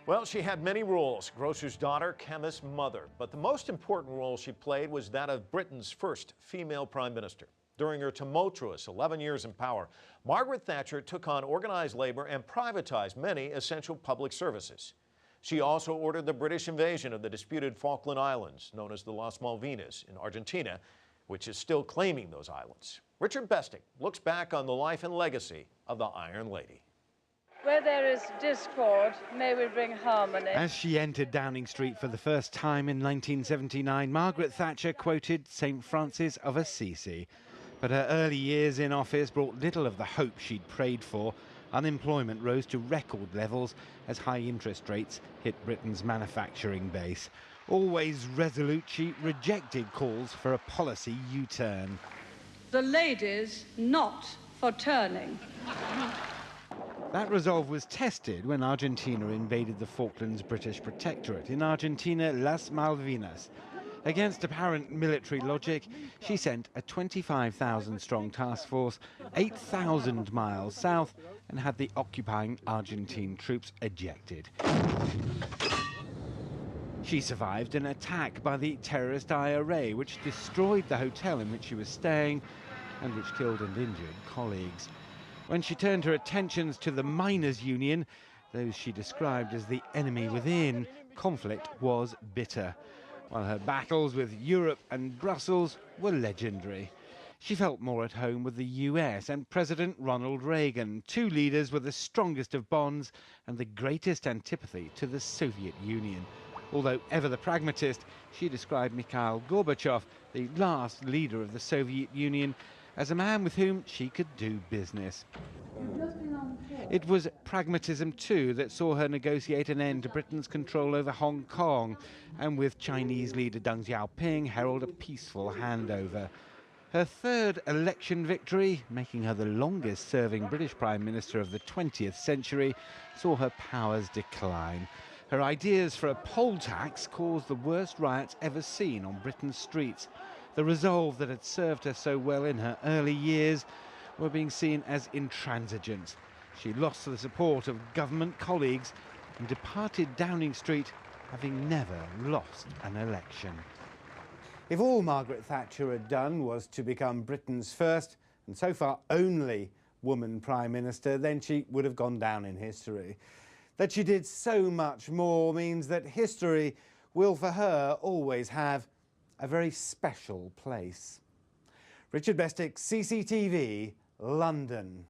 Well, she had many roles: grocer's daughter, chemist's mother. But the most important role she played was that of Britain's first female prime minister. During her tumultuous 11 years in power, Margaret Thatcher took on organized labor and privatized many essential public services. She also ordered the British invasion of the disputed Falkland Islands, known as the Las Malvinas, in Argentina, which is still claiming those islands. Richard Bestic looks back on the life and legacy of the Iron Lady. Where there is discord, may we bring harmony. As she entered Downing Street for the first time in 1979, Margaret Thatcher quoted St. Francis of Assisi. But her early years in office brought little of the hope she'd prayed for. Unemployment rose to record levels as high interest rates hit Britain's manufacturing base. Always resolute, she rejected calls for a policy U-turn. The ladies not for turning. That resolve was tested when Argentina invaded the Falklands British Protectorate, in Argentina, Las Malvinas. Against apparent military logic, she sent a 25,000-strong task force 8,000 miles south and had the occupying Argentine troops ejected. She survived an attack by the terrorist IRA, which destroyed the hotel in which she was staying and which killed and injured colleagues. When she turned her attentions to the miners' union, those she described as the enemy within, conflict was bitter, while her battles with Europe and Brussels were legendary. She felt more at home with the US and President Ronald Reagan, two leaders with the strongest of bonds and the greatest antipathy to the Soviet Union. Although ever the pragmatist, she described Mikhail Gorbachev, the last leader of the Soviet Union, as a man with whom she could do business. It was pragmatism, too, that saw her negotiate an end to Britain's control over Hong Kong and with Chinese leader Deng Xiaoping herald a peaceful handover. Her third election victory, making her the longest-serving British Prime Minister of the 20th century, saw her powers decline. Her ideas for a poll tax caused the worst riots ever seen on Britain's streets. The resolve that had served her so well in her early years were being seen as intransigent. She lost the support of government colleagues and departed Downing Street, having never lost an election. If all Margaret Thatcher had done was to become Britain's first, and so far only, woman Prime Minister, then she would have gone down in history. That she did so much more means that history will, for her, always have a very special place. Richard Bestic, CCTV, London.